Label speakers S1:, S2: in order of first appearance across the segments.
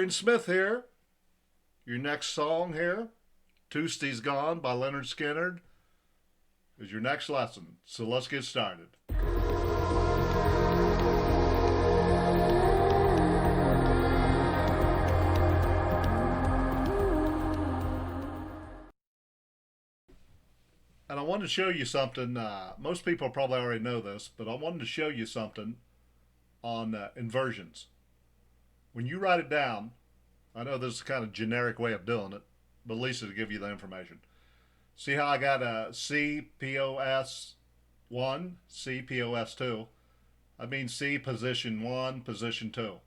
S1: Dorian Smith here. Your next song here, Tuesday's Gone by Lynyrd Skynyrd, is your next lesson. So let's get started. And I wanted to show you something. Most people probably already know this, but I wanted to show you something on inversions. When you write it down, I know this is kind of generic way of doing it, but at least it'll give you the information. See how I got a C, POS 1, C, POS 2. I mean C, position 1, position 2.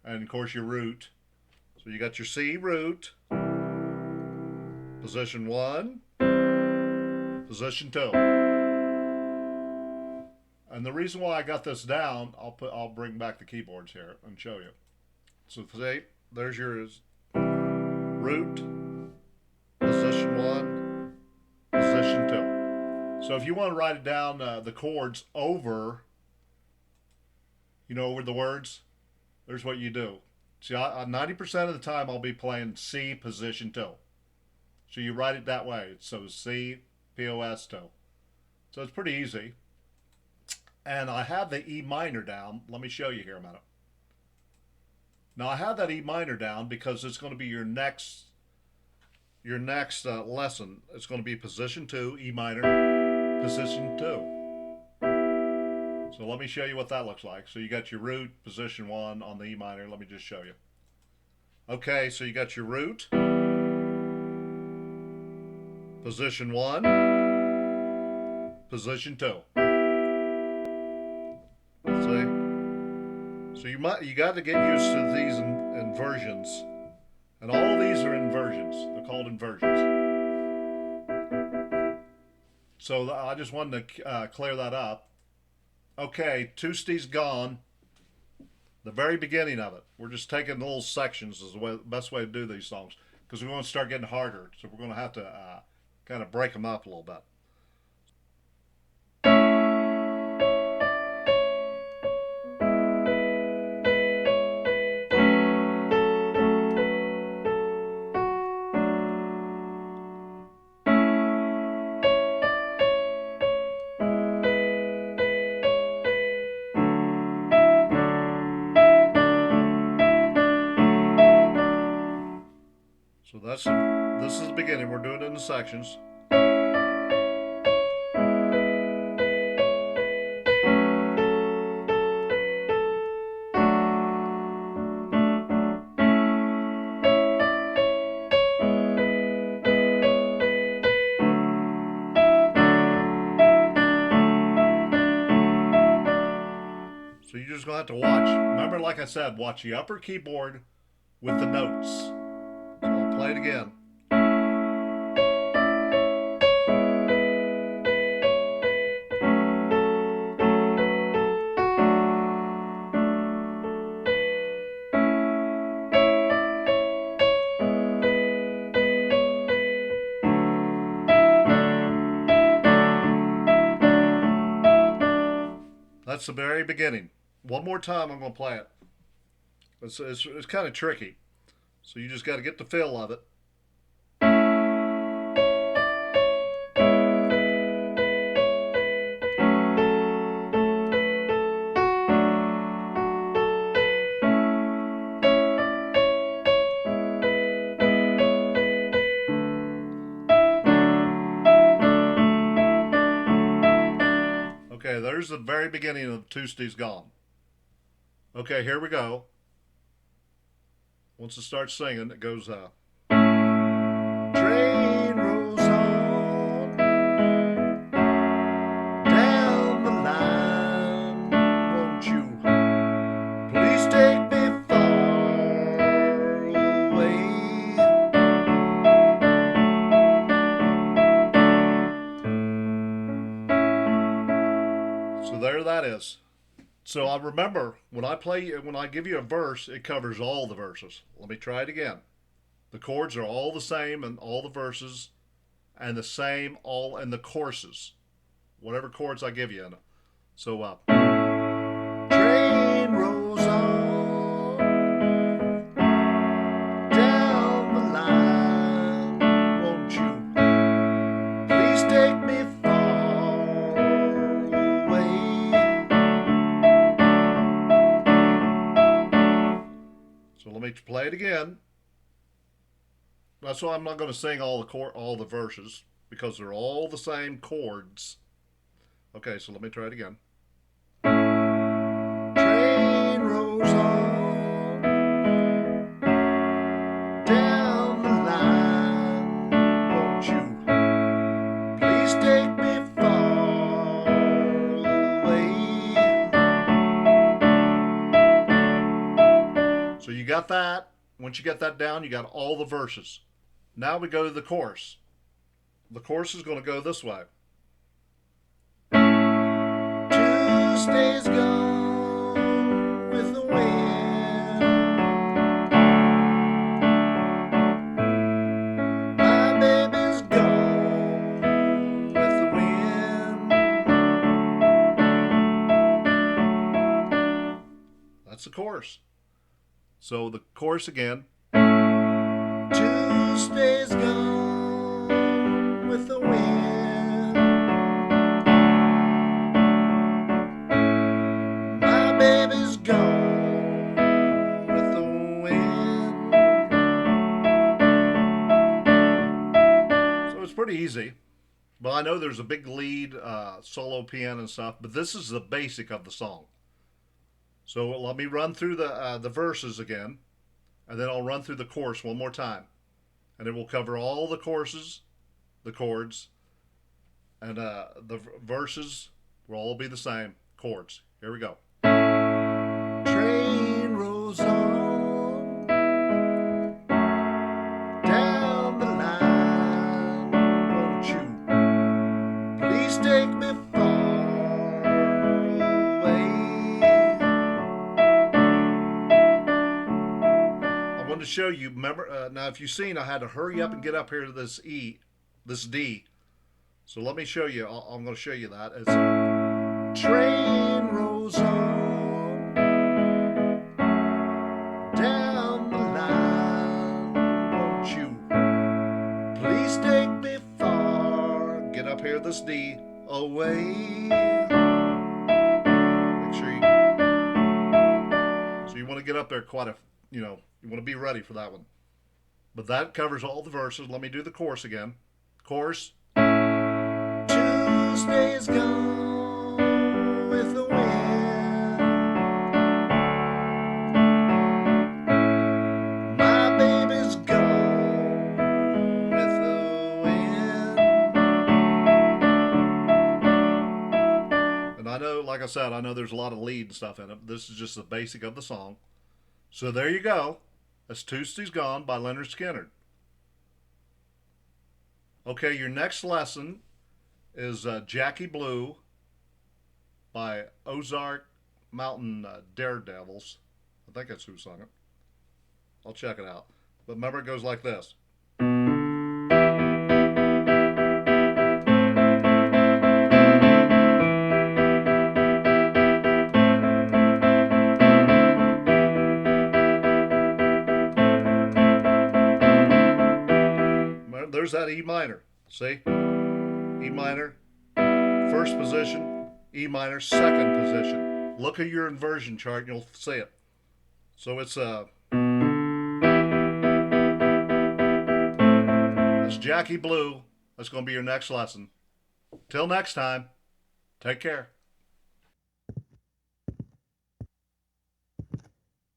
S1: And of course your root. So you got your C root, position 1, position 2. And the reason why I got this down, I'll bring back the keyboards here and show you. So see, there's your root, position 1, position 2. So if you want to write it down, the chords over, over the words, there's what you do. See, 90% of the time I'll be playing C, position 2. So you write it that way. So C, POS 2. So it's pretty easy. And I have the E minor down. Let me show you here a minute. Now I have that E minor down because it's going to be your next lesson. It's going to be position 2, E minor, position 2. So let me show you what that looks like. So you got your root, position 1 on the E minor. Let me just show you. Okay, so you got your root, position 1, position 2. See? So you got to get used to these inversions, and all of these are inversions. They're called inversions. So I just wanted to clear that up. Okay, Tuesday's Gone. The very beginning of it. We're just taking little sections is the best way to do these songs because we're going to start getting harder. So we're going to have to kind of break them up a little bit. So this is the beginning. We're doing it in the sections. So you're just going to have to watch. Remember, like I said, watch the upper keyboard with the notes. So I'll play it again. That's the very beginning. One more time, I'm going to play it. It's kind of tricky. So you just got to get the feel of it. Okay, there's the very beginning of Tuesday's Gone. Okay, here we go. Once it starts singing, it goes, train rolls on down the line. Won't you please take me far away? So there that is. So I remember when I give you a verse, it covers all the verses. Let me try it again. The chords are all the same in all the verses, and the same all in the courses. Whatever chords I give you in it. So train rolls on me far away. So let me play it again. That's why I'm not going to sing all the verses, because they're all the same chords. Okay, so let me try it again. Train rolls on down the line. Won't you please take me far away? So you got that. Once you get that down, you got all the verses. Now we go to the chorus. The chorus is going to go this way. Tuesday's gone with the wind. My baby's gone with the wind. That's the chorus. So the chorus again. Tuesday's gone with the wind. My baby's gone with the wind. So it's pretty easy. But I know there's a big lead, solo piano and stuff, but this is the basic of the song. So let me run through the verses again, and then I'll run through the chorus one more time. And it will cover all the choruses, the chords, and the verses will all be the same chords. Here we go. Train rolls on down the line. Won't you please take me far away? I wanted to show you, remember, now if you've seen, I had to hurry up and get up here to this E, this D. So let me show you, I'm going to show you that. It's a train rolls on down the line. Won't you please take me far? Get up here, this D, away. Make sure you, so you want to get up there quite a, you want to be ready for that one. But that covers all the verses. Let me do the chorus again. Chorus. Tuesday's gone with the wind. My baby's gone with the wind. And I know, like I said, I know there's a lot of lead and stuff in it. This is just the basic of the song. So there you go. That's Tuesday's Gone by LYNYRD SKYNYRD. Okay, your next lesson is Jackie Blue by Ozark Mountain Daredevils. I think that's who sung it. I'll check it out. But remember, it goes like this. There's that E minor. See? E minor, first position, E minor, second position. Look at your inversion chart and you'll see it. So it's Jackie Blue. That's going to be your next lesson. Till next time, take care.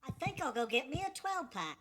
S2: I think I'll go get me a 12-pack.